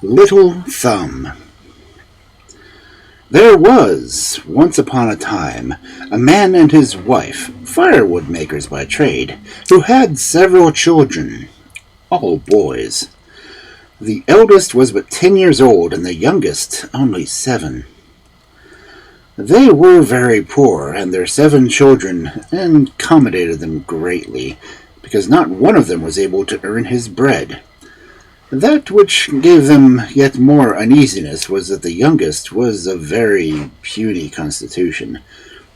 Little Thumb. There was, once upon a time, a man and his wife, firewood makers by trade, who had several children, all boys. The eldest was but 10 years old, and the youngest only 7. They were very poor, and their 7 children accommodated them greatly, because not one of them was able to earn his bread. That which gave them yet more uneasiness was that the youngest was of very puny constitution,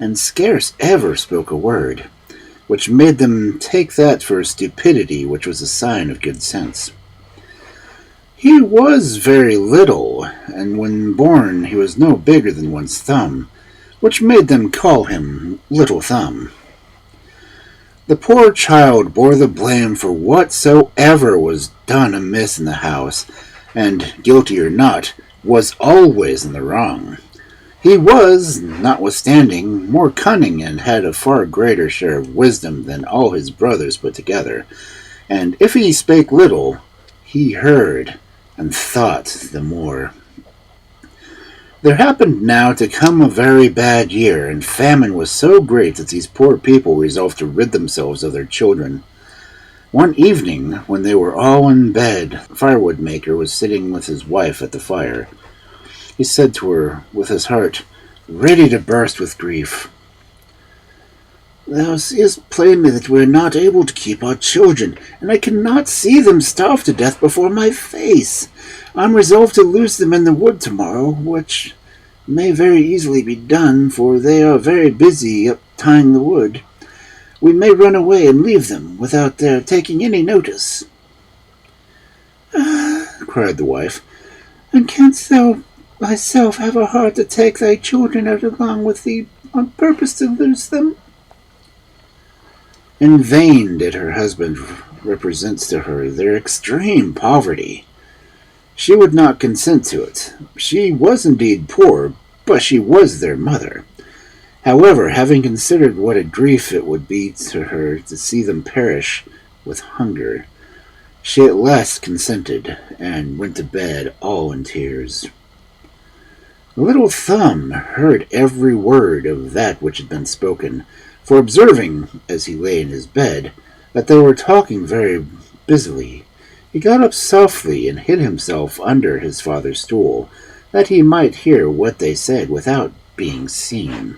and scarce ever spoke a word, which made them take that for stupidity which was a sign of good sense. He was very little, and when born he was no bigger than one's thumb, which made them call him Little Thumb. The poor child bore the blame for whatsoever was done amiss in the house, and, guilty or not, was always in the wrong. He was, notwithstanding, more cunning and had a far greater share of wisdom than all his brothers put together, and if he spake little, he heard and thought the more. There happened now to come a very bad year, and famine was so great that these poor people resolved to rid themselves of their children. One evening, when they were all in bed, the firewood maker was sitting with his wife at the fire. He said to her, with his heart ready to burst with grief, "Thou seest plainly that we are not able to keep our children, and I cannot see them starve to death before my face. I am resolved to lose them in the wood tomorrow, which may very easily be done, for they are very busy up tying the wood. We may run away and leave them without their taking any notice." Cried the wife, "and canst thou thyself have a heart to take thy children out along with thee on purpose to lose them?" In vain did her husband represent to her their extreme poverty. She would not consent to it. She was indeed poor, but she was their mother. However, having considered what a grief it would be to her to see them perish with hunger, she at last consented, and went to bed all in tears. Little Thumb heard every word of that which had been spoken, for observing, as he lay in his bed, that they were talking very busily, he got up softly and hid himself under his father's stool, that he might hear what they said without being seen.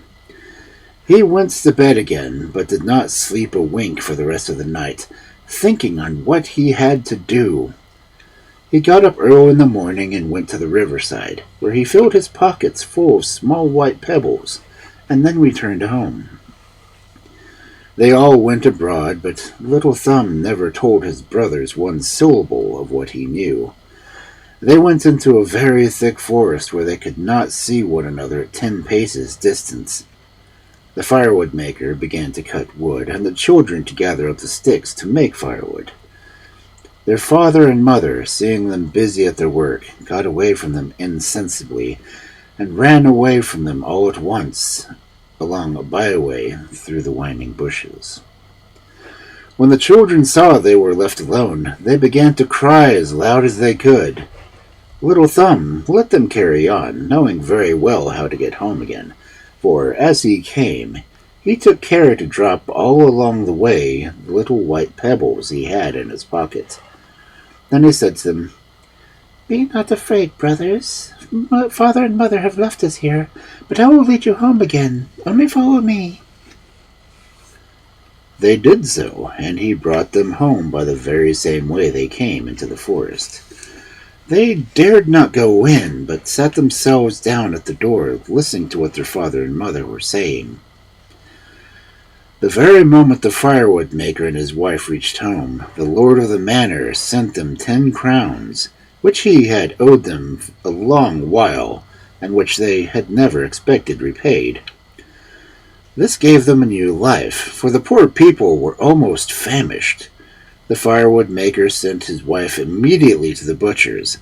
He went to bed again, but did not sleep a wink for the rest of the night, thinking on what he had to do. He got up early in the morning and went to the riverside, where he filled his pockets full of small white pebbles, and then returned home. They all went abroad, but Little Thumb never told his brothers one syllable of what he knew. They went into a very thick forest where they could not see one another at 10 paces distance. The firewood maker began to cut wood, and the children to gather up the sticks to make firewood. Their father and mother, seeing them busy at their work, got away from them insensibly, and ran away from them all at once, along a byway through the winding bushes. When the children saw they were left alone, they began to cry as loud as they could. Little Thumb let them carry on, knowing very well how to get home again, for as he came, he took care to drop all along the way the little white pebbles he had in his pocket. Then he said to them, "Be not afraid, brothers. Father and mother have left us here, but I will lead you home again. Only follow me." They did so, and he brought them home by the very same way they came into the forest. They dared not go in, but sat themselves down at the door, listening to what their father and mother were saying. The very moment the firewood maker and his wife reached home, the lord of the manor sent them 10 crowns, which he had owed them a long while, and which they had never expected repaid. This gave them a new life, for the poor people were almost famished. The firewood maker sent his wife immediately to the butcher's.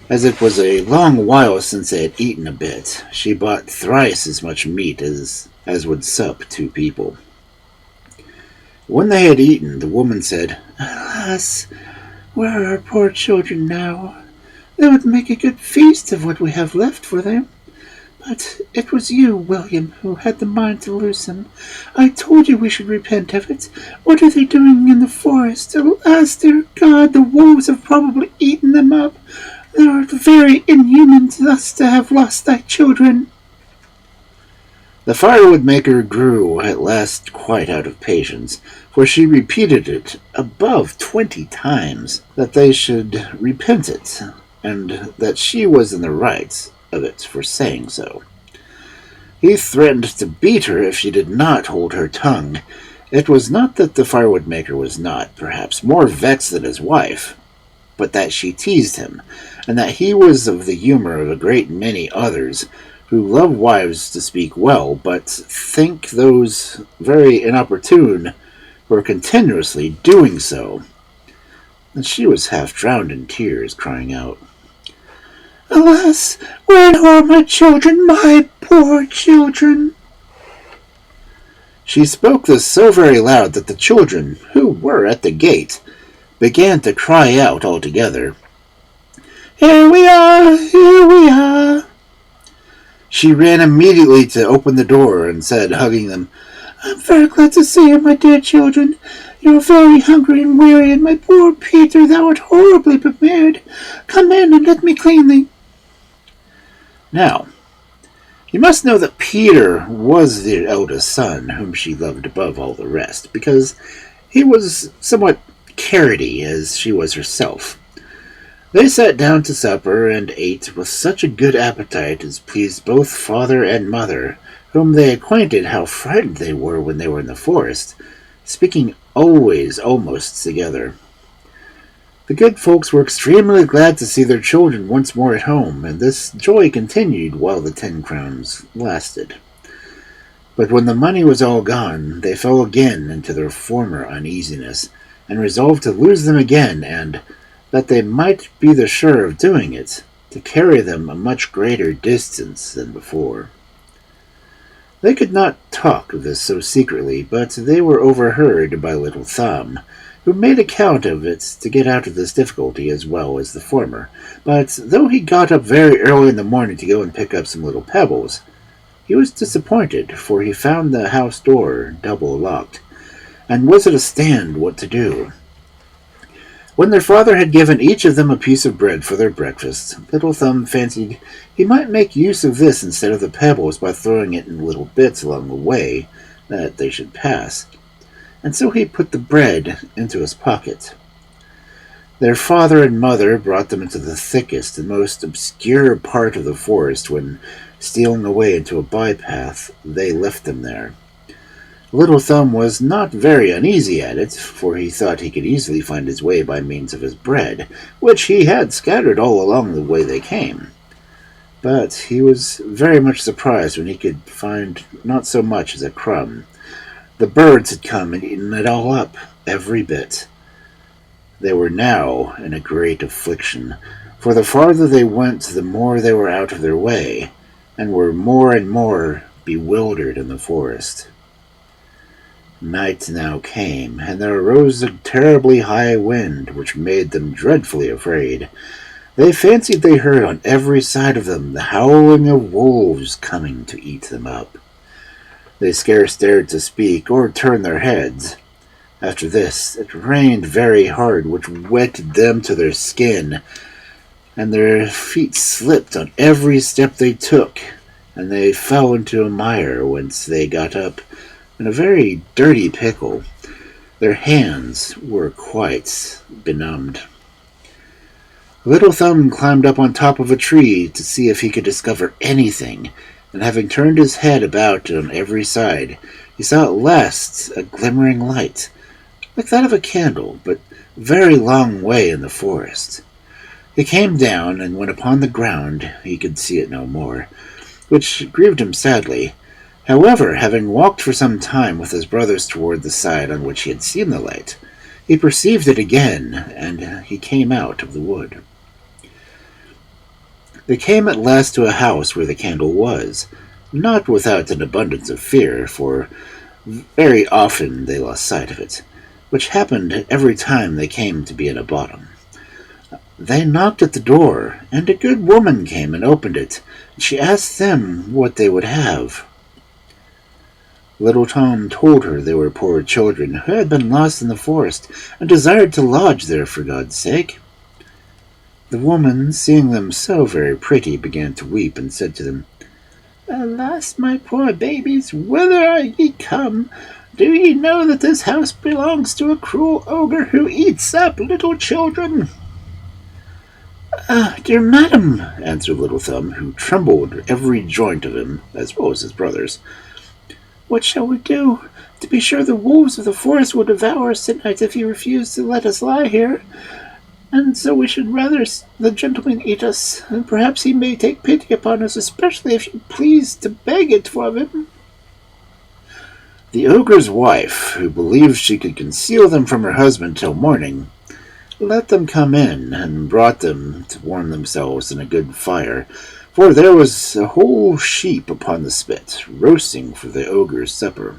As it was a long while since they had eaten a bit, she bought thrice as much meat as would sup 2 people. When they had eaten, the woman said, "Alas, where are our poor children now? They would make a good feast of what we have left for them. But it was you, William, who had the mind to lose them. I told you we should repent of it. What are they doing in the forest? Alas, dear God, the wolves have probably eaten them up. They are very inhuman to us to have lost thy children. The firewood maker grew at last quite out of patience, for she repeated it above 20 times that they should repent it, and that she was in the right of it for saying so. He threatened to beat her if she did not hold her tongue. It was not that the firewood maker was not, perhaps, more vexed than his wife, but that she teased him, and that he was of the humor of a great many others, who love wives to speak well, but think those very inopportune who are continuously doing so. And she was half drowned in tears, crying out, Alas, where are my children, my poor children? She spoke this so very loud that the children, who were at the gate, began to cry out all together, Here we are, here we are. She ran immediately to open the door and said, hugging them, I'm very glad to see you, my dear children. You are very hungry and weary, and my poor Peter, thou art horribly prepared. Come in and let me clean thee. Now, you must know that Peter was the eldest son, whom she loved above all the rest, because he was somewhat carroty as she was herself. They sat down to supper and ate with such a good appetite as pleased both father and mother, whom they acquainted how frightened they were when they were in the forest, speaking always almost together. The good folks were extremely glad to see their children once more at home, and this joy continued while the 10 crowns lasted. But when the money was all gone, they fell again into their former uneasiness, and resolved to lose them again, and, that they might be the sure of doing it, to carry them a much greater distance than before. They could not talk of this so secretly, but they were overheard by Little Thumb, who made account of it to get out of this difficulty as well as the former. But though he got up very early in the morning to go and pick up some little pebbles, he was disappointed, for he found the house door double locked, and was at a stand what to do. When their father had given each of them a piece of bread for their breakfast, Little Thumb fancied he might make use of this instead of the pebbles by throwing it in little bits along the way that they should pass, and so he put the bread into his pocket. Their father and mother brought them into the thickest and most obscure part of the forest when, stealing away into a bypath, they left them there. Little Thumb was not very uneasy at it, for he thought he could easily find his way by means of his bread, which he had scattered all along the way they came. But he was very much surprised when he could find not so much as a crumb. The birds had come and eaten it all up, every bit. They were now in a great affliction, for the farther they went, the more they were out of their way, and were more and more bewildered in the forest. Night now came, and there arose a terribly high wind, which made them dreadfully afraid. They fancied they heard on every side of them the howling of wolves coming to eat them up. They scarce dared to speak or turn their heads. After this, it rained very hard, which wetted them to their skin, and their feet slipped on every step they took, and they fell into a mire, whence they got up in a very dirty pickle. Their hands were quite benumbed. Little Thumb climbed up on top of a tree to see if he could discover anything, and having turned his head about on every side, he saw at last a glimmering light, like that of a candle, but very long way in the forest. He came down, and when upon the ground he could see it no more, which grieved him sadly. However, having walked for some time with his brothers toward the side on which he had seen the light, he perceived it again, and he came out of the wood. They came at last to a house where the candle was, not without an abundance of fear, for very often they lost sight of it, which happened every time they came to be in a bottom. They knocked at the door, and a good woman came and opened it. She asked them what they would have. Little Tom told her they were poor children who had been lost in the forest and desired to lodge there for God's sake. The woman, seeing them so very pretty, began to weep and said to them, "Alas, my poor babies, whither are ye come? Do ye know that this house belongs to a cruel ogre who eats up little children?" Dear madam," answered Little Thumb, who trembled every joint of him, as well as his brothers, "what shall we do? To be sure the wolves of the forest will devour us tonight if you refuse to let us lie here. And so we should rather the gentleman eat us, and perhaps he may take pity upon us, especially if you please to beg it from him." The ogre's wife, who believed she could conceal them from her husband till morning, let them come in and brought them to warm themselves in a good fire, for there was a whole sheep upon the spit, roasting for the ogre's supper.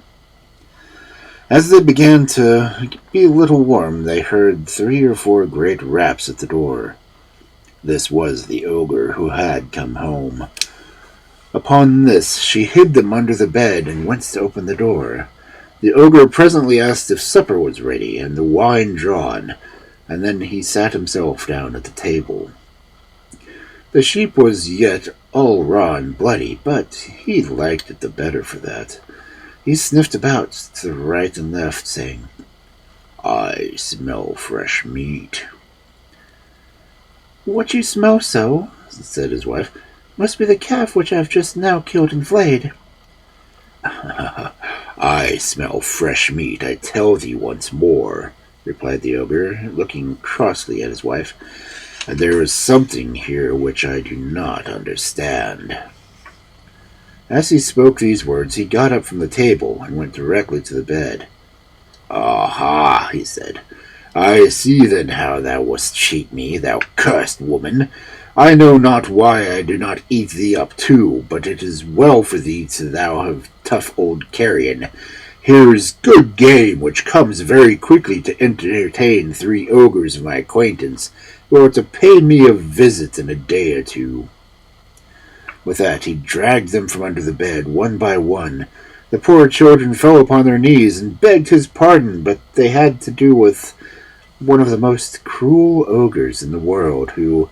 As they began to be a little warm, they heard 3 or 4 great raps at the door. This was the ogre who had come home. Upon this, she hid them under the bed and went to open the door. The ogre presently asked if supper was ready and the wine drawn, and then he sat himself down at the table. The sheep was yet all raw and bloody, but he liked it the better for that. He sniffed about to the right and left, saying, "I smell fresh meat." "What you smell so," said his wife, "must be the calf which I have just now killed and flayed." "I smell fresh meat, I tell thee once more," replied the ogre, looking crossly at his wife, "and there is something here which I do not understand." As he spoke these words, he got up from the table and went directly to the bed. "Aha," he said, "I see then how thou wast cheat me, thou cursed woman. I know not why I do not eat thee up too, but it is well for thee to thou have tough old carrion. Here is good game, which comes very quickly to entertain 3 ogres of my acquaintance, who are to pay me a visit in a day or 2. With that he dragged them from under the bed, one by one. The poor children fell upon their knees and begged his pardon, but they had to do with one of the most cruel ogres in the world, who,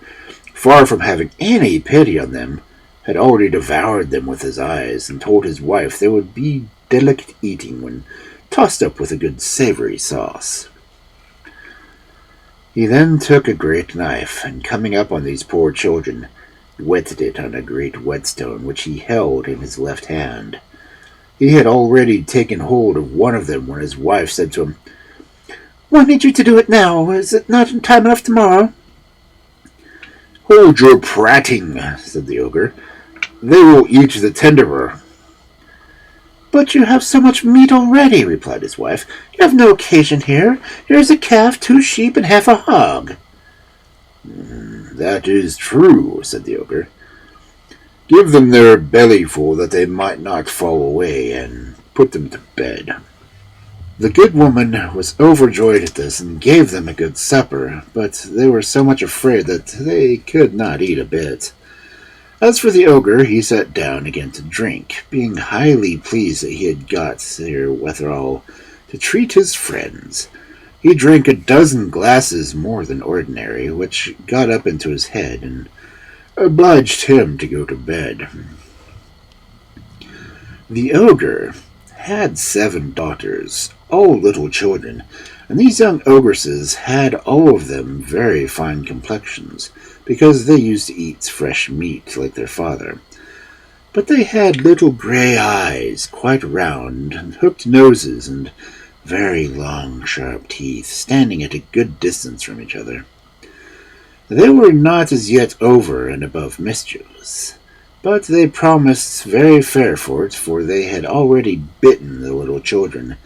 far from having any pity on them, had already devoured them with his eyes, and told his wife they would be delicate eating when tossed up with a good savory sauce. He then took a great knife, and coming up on these poor children, whetted it on a great whetstone which he held in his left hand. He had already taken hold of one of them when his wife said to him, "Why need you to do it now? Is it not in time enough tomorrow?" "Hold your prating," said the ogre. "They will eat the tenderer." "But you have so much meat already," replied his wife. "You have no occasion here. Here is a calf, 2 sheep, and half a hog." "That is true," said the ogre. "Give them their bellyful that they might not fall away, and put them to bed." The good woman was overjoyed at this and gave them a good supper, but they were so much afraid that they could not eat a bit. As for the ogre, he sat down again to drink, being highly pleased that he had got here withal to treat his friends. He drank 12 glasses more than ordinary, which got up into his head and obliged him to go to bed. The ogre had 7 daughters, all little children, and these young ogresses had all of them very fine complexions, because they used to eat fresh meat like their father. But they had little gray eyes, quite round, and hooked noses, and very long, sharp teeth, standing at a good distance from each other. They were not as yet over and above mischievous, but they promised very fair for it, for they had already bitten the little children,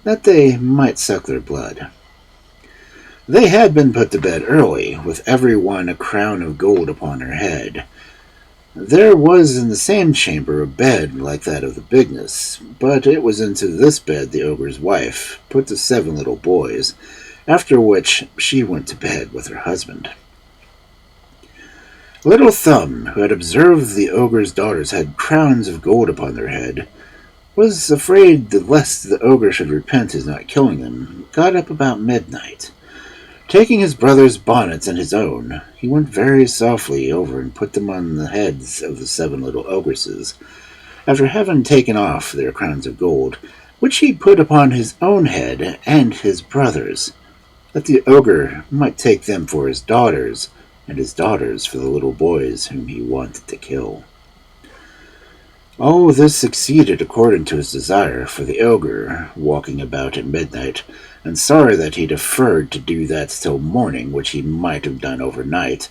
that they might suck their blood. They had been put to bed early, with every one a crown of gold upon her head. There was in the same chamber a bed like that of the bigness, but it was into this bed the ogre's wife put the 7 little boys, after which she went to bed with her husband. Little Thumb, who had observed the ogre's daughters had crowns of gold upon their head, was afraid lest the ogre should repent his not killing them, got up about midnight. Taking his brother's bonnets and his own, he went very softly over and put them on the heads of the 7 little ogresses, after having taken off their crowns of gold, which he put upon his own head and his brother's, that the ogre might take them for his daughters, and his daughters for the little boys whom he wanted to kill. All this succeeded according to his desire, for the ogre, walking about at midnight, and sorry that he deferred to do that till morning, which he might have done overnight,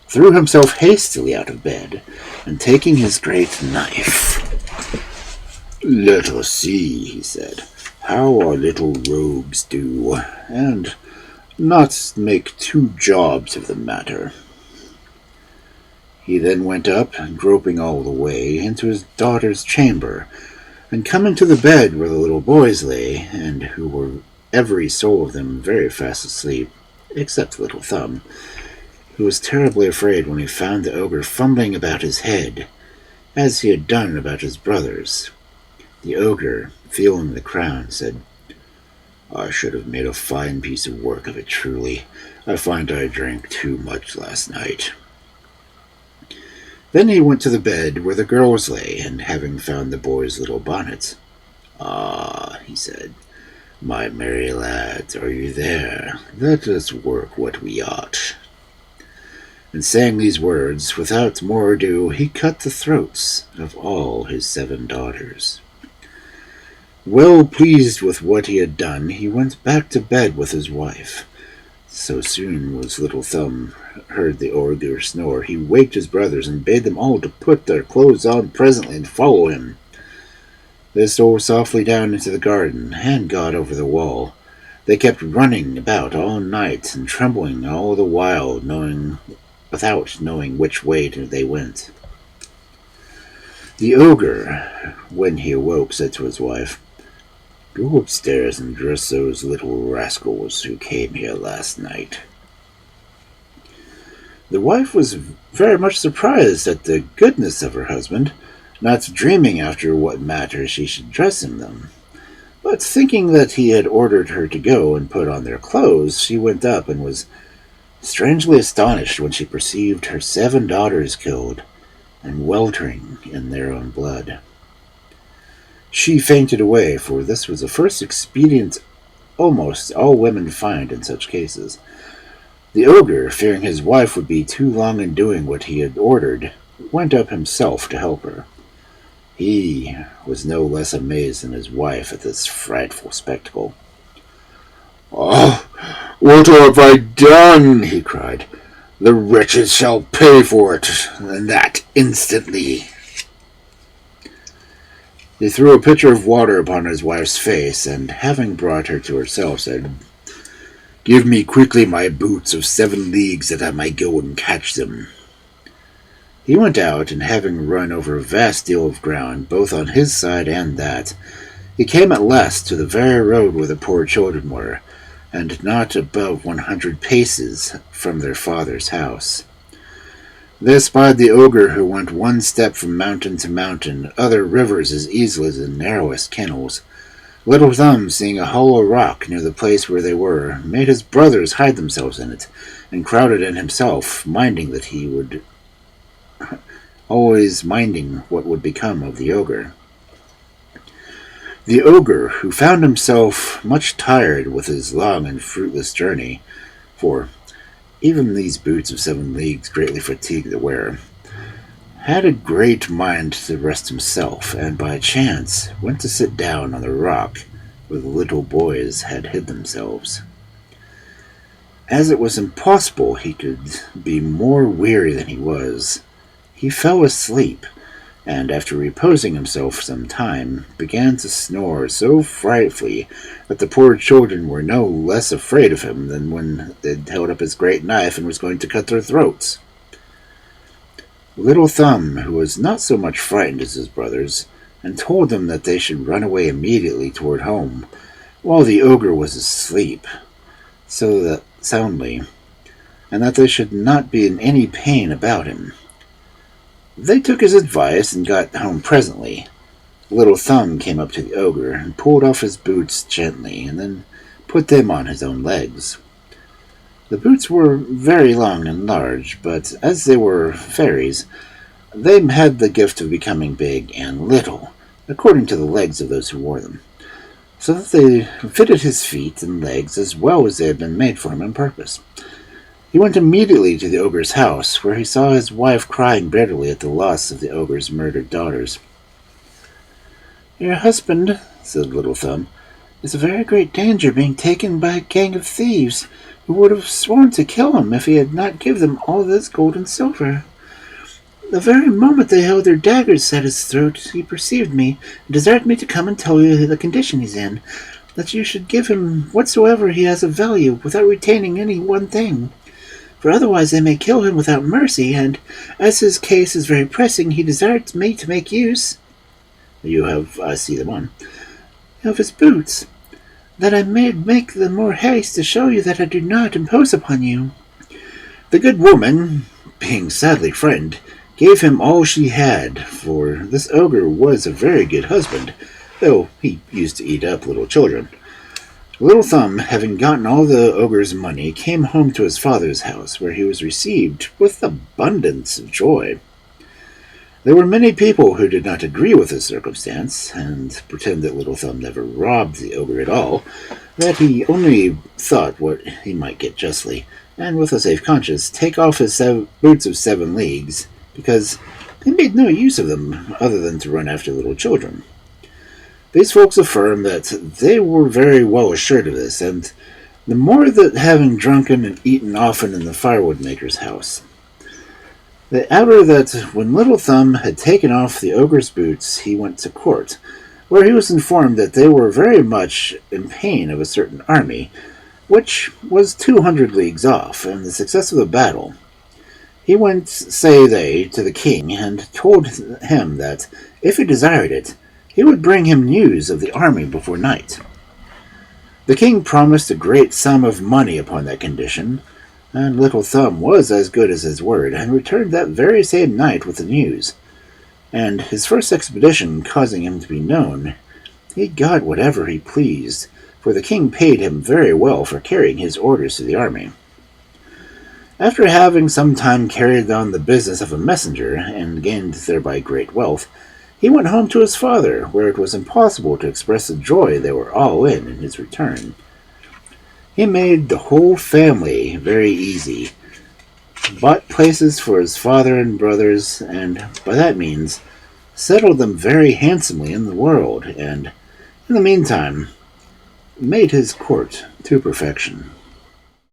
threw himself hastily out of bed, and taking his great knife, "Let us see," he said, "how our little rogues do, and not make 2 jobs of the matter." He then went up, groping all the way, into his daughter's chamber, and coming to the bed where the little boys lay, and who were every soul of them very fast asleep, except Little Thumb, who was terribly afraid when he found the ogre fumbling about his head, as he had done about his brothers. The ogre, feeling the crown, said, "I should have made a fine piece of work of it, truly. I find I drank too much last night." Then he went to the bed where the girls lay, and having found the boys' little bonnets, "Ah," he said, "my merry lads, are you there? Let us work what we ought." And saying these words, without more ado, he cut the throats of all his 7 daughters. Well pleased with what he had done, he went back to bed with his wife. So soon as Little Thumb heard the ogre snore, he waked his brothers and bade them all to put their clothes on presently and follow him. They stole softly down into the garden and got over the wall. They kept running about all night and trembling all the while, without knowing which way they went. The ogre, when he awoke, said to his wife, "Go upstairs and dress those little rascals who came here last night." The wife was very much surprised at the goodness of her husband, not dreaming after what matter she should dress him them. But thinking that he had ordered her to go and put on their clothes, she went up and was strangely astonished when she perceived her 7 daughters killed and weltering in their own blood. She fainted away, for this was the first expedient almost all women find in such cases. The ogre, fearing his wife would be too long in doing what he had ordered, went up himself to help her. He was no less amazed than his wife at this frightful spectacle. "Oh, what have I done?" he cried. "The wretches shall pay for it, and that instantly." He threw a pitcher of water upon his wife's face, and having brought her to herself, said, "Give me quickly my boots of 7 leagues that I might go and catch them." He went out, and having run over a vast deal of ground, both on his side and that, he came at last to the very road where the poor children were, and not above 100 paces from their father's house. They espied the ogre, who went one step from mountain to mountain, other rivers as easily as the narrowest kennels. Little Thumb, seeing a hollow rock near the place where they were, made his brothers hide themselves in it, and crowded in himself, minding what would become of the ogre. The ogre, who found himself much tired with his long and fruitless journey, for even these boots of 7 leagues greatly fatigued the wearer, had a great mind to rest himself, and by chance went to sit down on the rock where the little boys had hid themselves. As it was impossible he could be more weary than he was, he fell asleep, and after reposing himself some time, began to snore so frightfully that the poor children were no less afraid of him than when they held up his great knife and was going to cut their throats. Little Thumb, who was not so much frightened as his brothers, and told them that they should run away immediately toward home, while the ogre was asleep, so that soundly, and that they should not be in any pain about him. They took his advice and got home presently. Little Thumb came up to the ogre and pulled off his boots gently, and then put them on his own legs. The boots were very long and large, but as they were fairies, they had the gift of becoming big and little, according to the legs of those who wore them, so that they fitted his feet and legs as well as they had been made for him on purpose. He went immediately to the ogre's house, where he saw his wife crying bitterly at the loss of the ogre's murdered daughters. "Your husband," said Little Thumb, "is in very great danger of being taken by a gang of thieves, who would have sworn to kill him if he had not given them all this gold and silver. The very moment they held their daggers at his throat, he perceived me, and desired me to come and tell you the condition he's in, that you should give him whatsoever he has of value, without retaining any one thing. For otherwise they may kill him without mercy, and as his case is very pressing, he desired me to make use—" "You have, I see them on." "—of his boots, that I may make the more haste to show you that I do not impose upon you." The good woman, being sadly frightened, gave him all she had, for this ogre was a very good husband, though he used to eat up little children. Little Thumb, having gotten all the ogre's money, came home to his father's house, where he was received with abundance of joy. There were many people who did not agree with this circumstance, and pretend that Little Thumb never robbed the ogre at all, that he only thought what he might get justly, and with a safe conscience take off his boots of 7 leagues, because he made no use of them other than to run after little children. These folks affirm that they were very well assured of this, and the more that having drunken and eaten often in the firewood maker's house. They aver that when Little Thumb had taken off the ogre's boots, he went to court, where he was informed that they were very much in pain of a certain army, which was 200 leagues off, and the success of the battle. He went, say they, to the king, and told him that, if he desired it, he would bring him news of the army before night. The king promised a great sum of money upon that condition, and Little Thumb was as good as his word, and returned that very same night with the news. And his first expedition causing him to be known, he got whatever he pleased, for the king paid him very well for carrying his orders to the army. After having some time carried on the business of a messenger, and gained thereby great wealth, he went home to his father, where it was impossible to express the joy they were all in his return. He made the whole family very easy, bought places for his father and brothers, and by that means settled them very handsomely in the world, and, in the meantime, made his court to perfection.